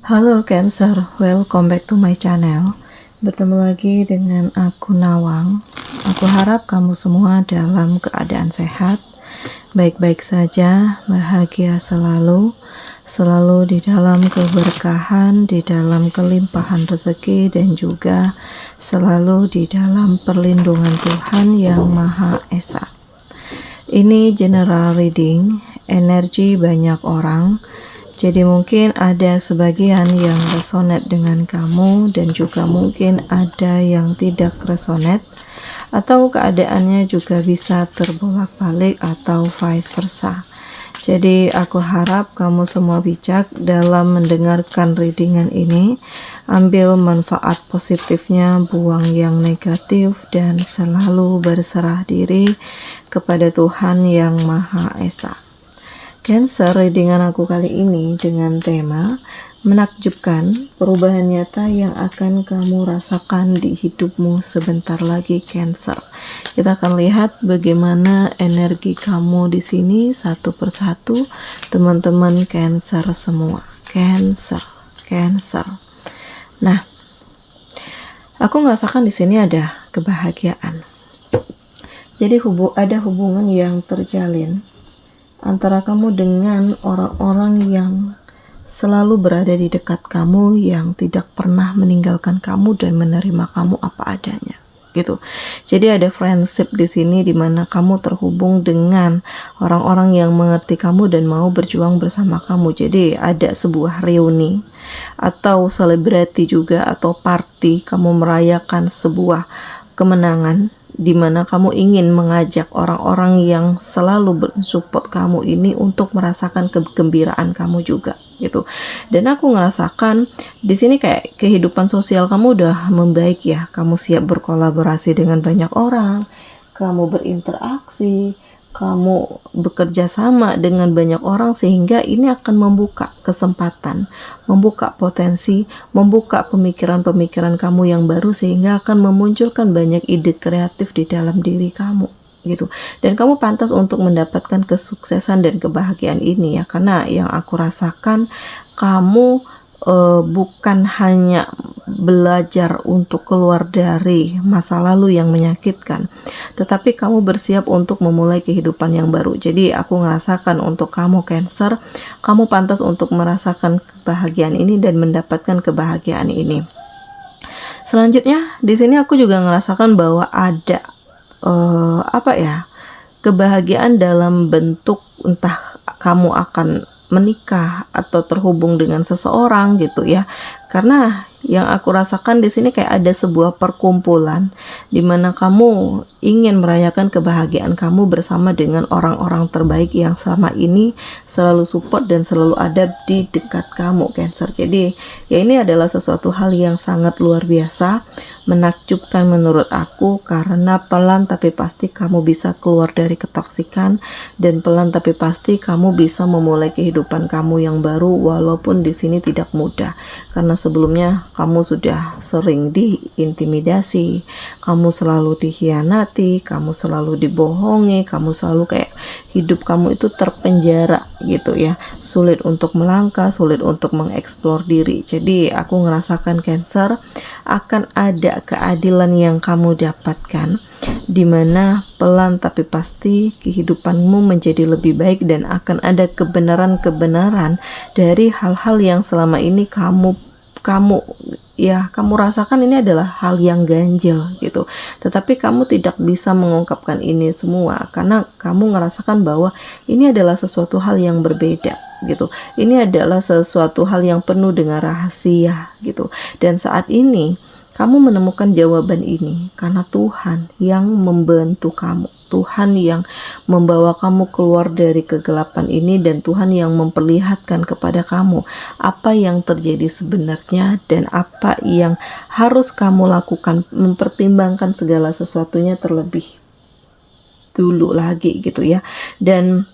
Halo Cancer, welcome back to my channel. Bertemu lagi dengan aku Nawang. Aku harap kamu semua dalam keadaan sehat, baik-baik saja, bahagia selalu, selalu di dalam keberkahan, di dalam kelimpahan rezeki, dan juga selalu di dalam perlindungan Tuhan Yang Maha Esa. Ini general reading, energi banyak orang. Jadi mungkin ada sebagian yang resonate dengan kamu dan juga mungkin ada yang tidak resonate, atau keadaannya juga bisa terbolak-balik atau vice versa. Jadi aku harap kamu semua bijak dalam mendengarkan readingan ini. Ambil manfaat positifnya, buang yang negatif, dan selalu berserah diri kepada Tuhan Yang Maha Esa. Cancer, readingan aku kali ini dengan tema menakjubkan, perubahan nyata yang akan kamu rasakan di hidupmu sebentar lagi Cancer. Kita akan lihat bagaimana energi kamu di sini satu persatu, teman-teman Cancer semua. Cancer. Nah, aku merasakan di sini ada kebahagiaan. Jadi ada hubungan yang terjalin antara kamu dengan orang-orang yang selalu berada di dekat kamu, yang tidak pernah meninggalkan kamu dan menerima kamu apa adanya, gitu. Jadi ada friendship di sini di mana kamu terhubung dengan orang-orang yang mengerti kamu dan mau berjuang bersama kamu. Jadi ada sebuah reuni atau selebriti juga atau party, kamu merayakan sebuah kemenangan di mana kamu ingin mengajak orang-orang yang selalu mensupport kamu ini untuk merasakan kegembiraan kamu juga, gitu. Dan aku ngerasakan di sini kayak kehidupan sosial kamu udah membaik ya. Kamu siap berkolaborasi dengan banyak orang, kamu berinteraksi, kamu bekerja sama dengan banyak orang, sehingga ini akan membuka kesempatan, membuka potensi, membuka pemikiran-pemikiran kamu yang baru, sehingga akan memunculkan banyak ide kreatif di dalam diri kamu, gitu. Dan kamu pantas untuk mendapatkan kesuksesan dan kebahagiaan ini ya, karena yang aku rasakan kamu bukan hanya belajar untuk keluar dari masa lalu yang menyakitkan, tetapi kamu bersiap untuk memulai kehidupan yang baru. Jadi aku ngerasakan untuk kamu Cancer, kamu pantas untuk merasakan kebahagiaan ini dan mendapatkan kebahagiaan ini. Selanjutnya di sini aku juga ngerasakan bahwa ada kebahagiaan dalam bentuk entah kamu akan menikah atau terhubung dengan seseorang, gitu ya. Karena yang aku rasakan di sini kayak ada sebuah perkumpulan di mana kamu ingin merayakan kebahagiaan kamu bersama dengan orang-orang terbaik yang selama ini selalu support dan selalu ada di dekat kamu Cancer. Jadi ya ini adalah sesuatu hal yang sangat luar biasa, menakjubkan menurut aku, karena pelan tapi pasti kamu bisa keluar dari ketoksikan, dan pelan tapi pasti kamu bisa memulai kehidupan kamu yang baru, walaupun di sini tidak mudah karena sebelumnya kamu sudah sering diintimidasi, kamu selalu dikhianati, kamu selalu dibohongi, kamu selalu kayak hidup kamu itu terpenjara gitu ya, sulit untuk melangkah, sulit untuk mengeksplor diri. Jadi aku ngerasakan Cancer akan ada keadilan yang kamu dapatkan, dimana pelan tapi pasti kehidupanmu menjadi lebih baik dan akan ada kebenaran-kebenaran dari hal-hal yang selama ini kamu rasakan ini adalah hal yang ganjil gitu, tetapi kamu tidak bisa mengungkapkan ini semua karena kamu merasakan bahwa ini adalah sesuatu hal yang berbeda gitu, ini adalah sesuatu hal yang penuh dengan rahasia gitu. Dan saat ini kamu menemukan jawaban ini karena Tuhan yang membantu kamu, Tuhan yang membawa kamu keluar dari kegelapan ini, dan Tuhan yang memperlihatkan kepada kamu apa yang terjadi sebenarnya dan apa yang harus kamu lakukan, mempertimbangkan segala sesuatunya terlebih dulu lagi gitu ya. Dan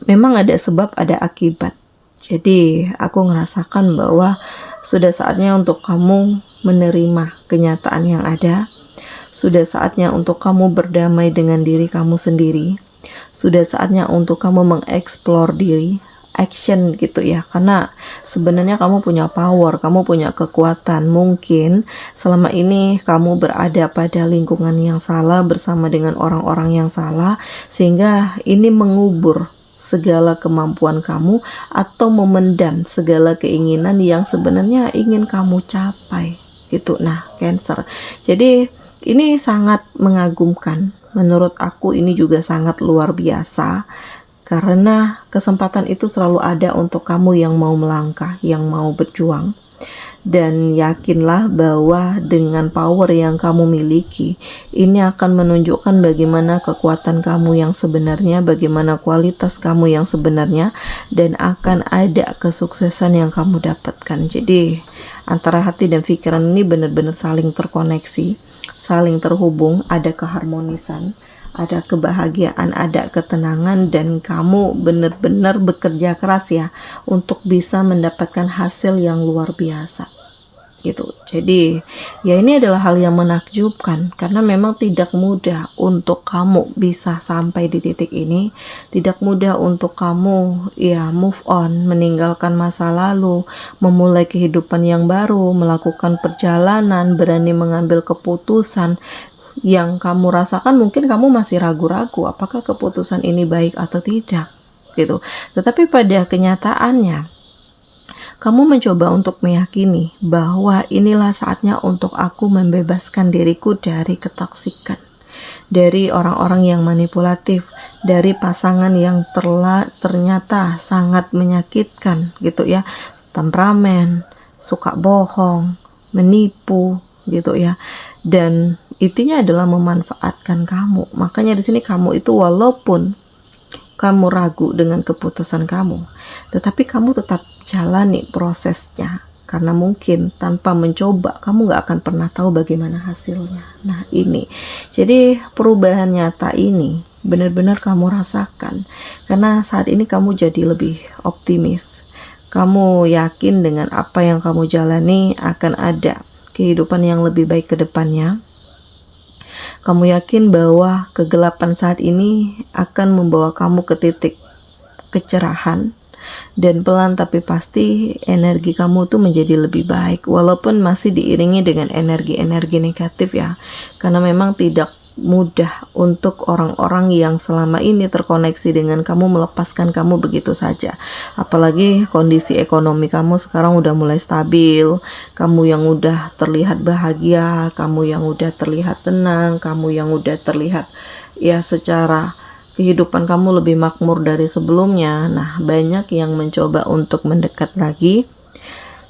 memang ada sebab, ada akibat. Jadi aku ngerasakan bahwa sudah saatnya untuk kamu menerima kenyataan yang ada. Sudah saatnya untuk kamu berdamai dengan diri kamu sendiri. Sudah saatnya untuk kamu mengeksplor diri, action gitu ya, karena sebenarnya kamu punya power, kamu punya kekuatan. Mungkin selama ini kamu berada pada lingkungan yang salah bersama dengan orang-orang yang salah, sehingga ini mengubur segala kemampuan kamu atau memendam segala keinginan yang sebenarnya ingin kamu capai gitu. Nah, Cancer, jadi ini sangat mengagumkan. Menurut aku ini juga sangat luar biasa, karena kesempatan itu selalu ada untuk kamu yang mau melangkah, yang mau berjuang. Dan yakinlah bahwa dengan power yang kamu miliki, ini akan menunjukkan bagaimana kekuatan kamu yang sebenarnya, bagaimana kualitas kamu yang sebenarnya, dan akan ada kesuksesan yang kamu dapatkan. Jadi antara hati dan pikiran ini benar-benar saling terkoneksi, saling terhubung, ada keharmonisan, ada kebahagiaan, ada ketenangan, dan kamu benar-benar bekerja keras ya untuk bisa mendapatkan hasil yang luar biasa gitu. Jadi ya ini adalah hal yang menakjubkan, karena memang tidak mudah untuk kamu bisa sampai di titik ini, tidak mudah untuk kamu ya move on, meninggalkan masa lalu, memulai kehidupan yang baru, melakukan perjalanan, berani mengambil keputusan yang kamu rasakan. Mungkin kamu masih ragu-ragu apakah keputusan ini baik atau tidak gitu. Tetapi pada kenyataannya kamu mencoba untuk meyakini bahwa inilah saatnya untuk aku membebaskan diriku dari ketoksikan, dari orang-orang yang manipulatif, dari pasangan yang ternyata sangat menyakitkan gitu ya, temperamen, suka bohong, menipu gitu ya, dan intinya adalah memanfaatkan kamu. Makanya di sini kamu itu walaupun kamu ragu dengan keputusan kamu, tetapi kamu tetap jalani prosesnya, karena mungkin tanpa mencoba kamu gak akan pernah tahu bagaimana hasilnya. Nah ini, jadi perubahan nyata ini benar-benar kamu rasakan, karena saat ini kamu jadi lebih optimis. Kamu yakin dengan apa yang kamu jalani akan ada kehidupan yang lebih baik ke depannya. Kamu yakin bahwa kegelapan saat ini akan membawa kamu ke titik kecerahan, dan pelan tapi pasti energi kamu tuh menjadi lebih baik, walaupun masih diiringi dengan energi-energi negatif ya, karena memang tidak mudah untuk orang-orang yang selama ini terkoneksi dengan kamu melepaskan kamu begitu saja. Apalagi kondisi ekonomi kamu sekarang udah mulai stabil, kamu yang udah terlihat bahagia, kamu yang udah terlihat tenang, kamu yang udah terlihat ya secara kehidupan kamu lebih makmur dari sebelumnya. Nah, banyak yang mencoba untuk mendekat lagi,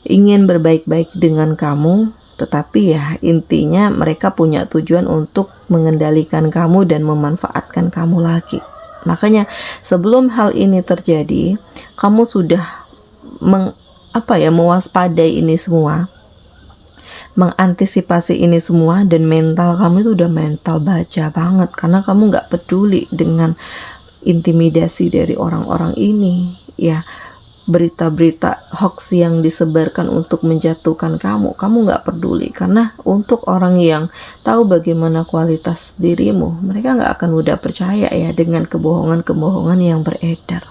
ingin berbaik-baik dengan kamu, tetapi ya intinya mereka punya tujuan untuk mengendalikan kamu dan memanfaatkan kamu lagi. Makanya sebelum hal ini terjadi, kamu sudah mewaspadai ini semua, mengantisipasi ini semua, dan mental kamu itu udah mental baja banget, karena kamu gak peduli dengan intimidasi dari orang-orang ini ya, berita-berita hoax yang disebarkan untuk menjatuhkan kamu gak peduli, karena untuk orang yang tahu bagaimana kualitas dirimu, mereka gak akan mudah percaya ya dengan kebohongan-kebohongan yang beredar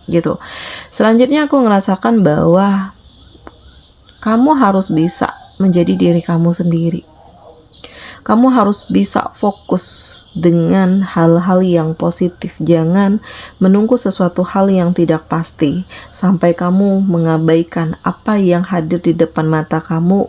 gitu. Selanjutnya aku ngerasakan bahwa kamu harus bisa menjadi diri kamu sendiri. Kamu harus bisa fokus dengan hal-hal yang positif. Jangan menunggu sesuatu hal yang tidak pasti sampai kamu mengabaikan apa yang hadir di depan mata kamu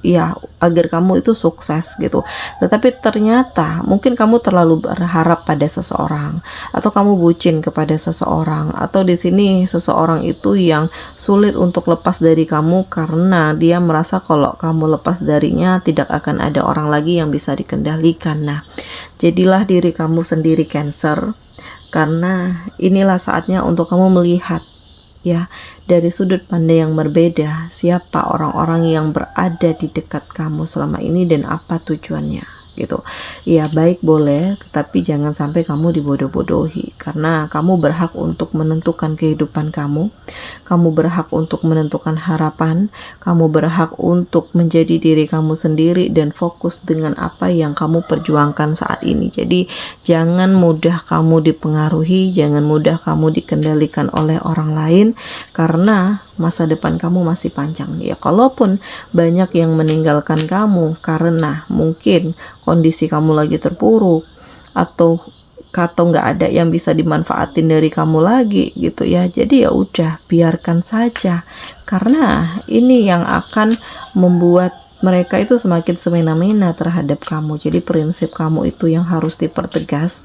ya, agar kamu itu sukses gitu. Tetapi ternyata mungkin kamu terlalu berharap pada seseorang, atau kamu bucin kepada seseorang, atau di sini seseorang itu yang sulit untuk lepas dari kamu karena dia merasa kalau kamu lepas darinya tidak akan ada orang lagi yang bisa dikendalikan. Nah, jadilah diri kamu sendiri, Cancer, karena inilah saatnya untuk kamu melihat ya dari sudut pandang yang berbeda siapa orang-orang yang berada di dekat kamu selama ini dan apa tujuannya gitu. Ya baik boleh, tetapi jangan sampai kamu dibodoh-bodohi, karena kamu berhak untuk menentukan kehidupan kamu berhak untuk menentukan harapan, kamu berhak untuk menjadi diri kamu sendiri dan fokus dengan apa yang kamu perjuangkan saat ini. Jadi jangan mudah kamu dipengaruhi, jangan mudah kamu dikendalikan oleh orang lain, karena masa depan kamu masih panjang. Ya kalaupun banyak yang meninggalkan kamu karena mungkin kondisi kamu lagi terpuruk, atau nggak ada yang bisa dimanfaatin dari kamu lagi gitu ya, jadi ya udah biarkan saja, karena ini yang akan membuat mereka itu semakin semena-mena terhadap kamu. Jadi prinsip kamu itu yang harus dipertegas,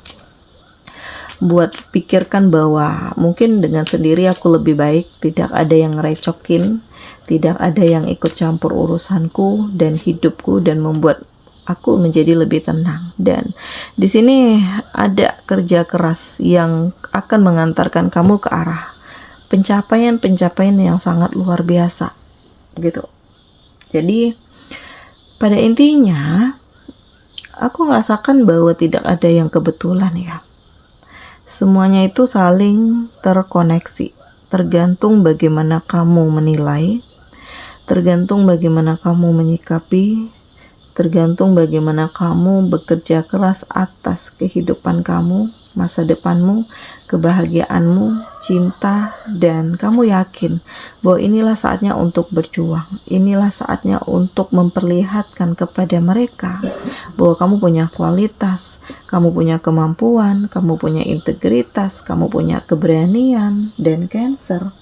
buat pikirkan bahwa mungkin dengan sendiri aku lebih baik, tidak ada yang ngerecokin, tidak ada yang ikut campur urusanku dan hidupku dan membuat aku menjadi lebih tenang. Dan di sini ada kerja keras yang akan mengantarkan kamu ke arah pencapaian-pencapaian yang sangat luar biasa gitu. Jadi pada intinya aku merasakan bahwa tidak ada yang kebetulan ya. Semuanya itu saling terkoneksi, tergantung bagaimana kamu menilai, tergantung bagaimana kamu menyikapi, tergantung bagaimana kamu bekerja keras atas kehidupan kamu, masa depanmu, kebahagiaanmu, cinta, dan kamu yakin bahwa inilah saatnya untuk berjuang, inilah saatnya untuk memperlihatkan kepada mereka bahwa kamu punya kualitas, kamu punya kemampuan, kamu punya integritas, kamu punya keberanian. Dan Cancer,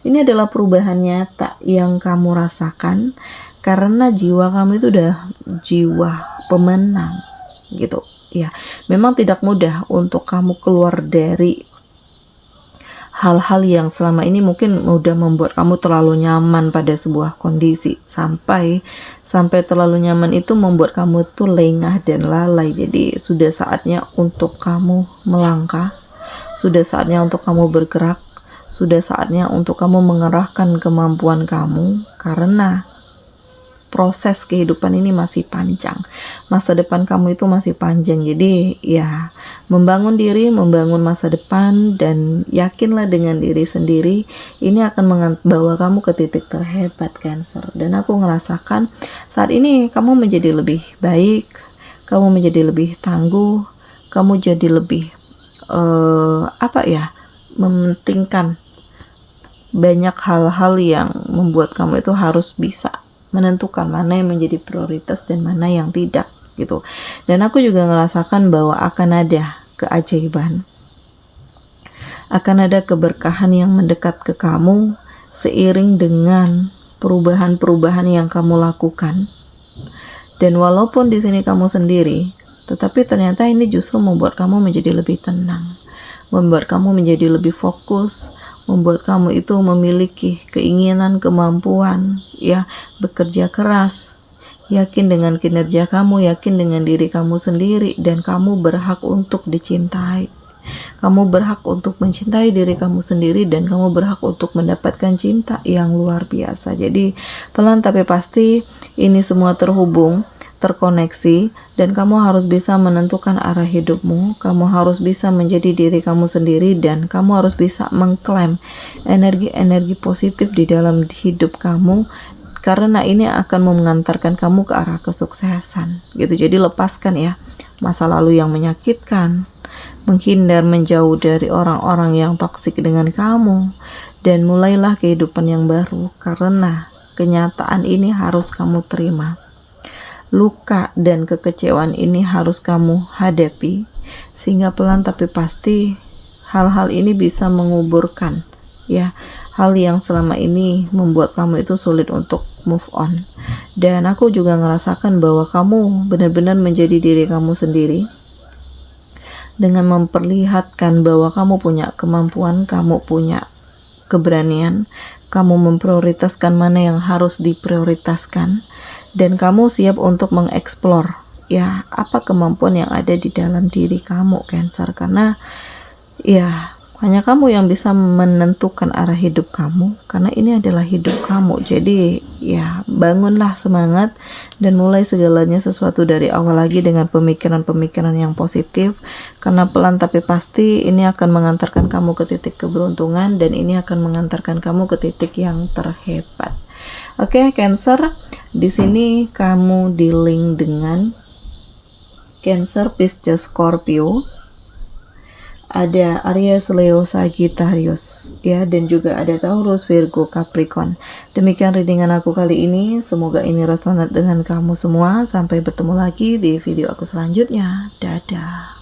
ini adalah perubahan nyata yang kamu rasakan, karena jiwa kamu itu udah jiwa pemenang gitu ya. Memang tidak mudah untuk kamu keluar dari hal-hal yang selama ini mungkin udah membuat kamu terlalu nyaman pada sebuah kondisi, sampai terlalu nyaman itu membuat kamu tuh lengah dan lalai. Jadi sudah saatnya untuk kamu melangkah, sudah saatnya untuk kamu bergerak, sudah saatnya untuk kamu mengerahkan kemampuan kamu, karena proses kehidupan ini masih panjang, masa depan kamu itu masih panjang. Jadi ya membangun diri, membangun masa depan, dan yakinlah dengan diri sendiri, ini akan membawa kamu ke titik terhebat Cancer. Dan aku ngerasakan saat ini kamu menjadi lebih baik, kamu menjadi lebih tangguh, kamu jadi lebih mementingkan banyak hal-hal yang membuat kamu itu harus bisa menentukan mana yang menjadi prioritas dan mana yang tidak gitu. Dan aku juga ngerasakan bahwa akan ada keajaiban, akan ada keberkahan yang mendekat ke kamu seiring dengan perubahan-perubahan yang kamu lakukan. Dan walaupun di sini kamu sendiri, tetapi ternyata ini justru membuat kamu menjadi lebih tenang, membuat kamu menjadi lebih fokus, membuat kamu itu memiliki keinginan, kemampuan ya, bekerja keras, yakin dengan kinerja kamu, yakin dengan diri kamu sendiri, dan kamu berhak untuk dicintai. Kamu berhak untuk mencintai diri kamu sendiri, dan kamu berhak untuk mendapatkan cinta yang luar biasa. Jadi pelan tapi pasti ini semua terhubung, terkoneksi, dan kamu harus bisa menentukan arah hidupmu. Kamu harus bisa menjadi diri kamu sendiri, dan kamu harus bisa mengklaim energi-energi positif di dalam hidup kamu, karena ini akan mengantarkan kamu ke arah kesuksesan gitu. Jadi lepaskan ya masa lalu yang menyakitkan, menghindar menjauh dari orang-orang yang toksik dengan kamu, dan mulailah kehidupan yang baru, karena kenyataan ini harus kamu terima. Luka dan kekecewaan ini harus kamu hadapi, sehingga pelan tapi pasti hal-hal ini bisa menguburkan ya hal yang selama ini membuat kamu itu sulit untuk move on. Dan aku juga ngerasakan bahwa kamu benar-benar menjadi diri kamu sendiri dengan memperlihatkan bahwa kamu punya kemampuan, kamu punya keberanian, kamu memprioritaskan mana yang harus diprioritaskan, dan kamu siap untuk mengeksplor ya apa kemampuan yang ada di dalam diri kamu Cancer. Karena ya hanya kamu yang bisa menentukan arah hidup kamu, karena ini adalah hidup kamu. Jadi Ya, bangunlah semangat dan mulai segalanya sesuatu dari awal lagi dengan pemikiran-pemikiran yang positif, karena pelan tapi pasti ini akan mengantarkan kamu ke titik keberuntungan dan ini akan mengantarkan kamu ke titik yang terhebat. Oke, Cancer, di sini kamu dealing dengan Cancer, Pisces, Scorpio, ada Aries, Leo, Sagittarius, ya, dan juga ada Taurus, Virgo, Capricorn. Demikian readingan aku kali ini. Semoga ini resonate dengan kamu semua. Sampai bertemu lagi di video aku selanjutnya. Dadah.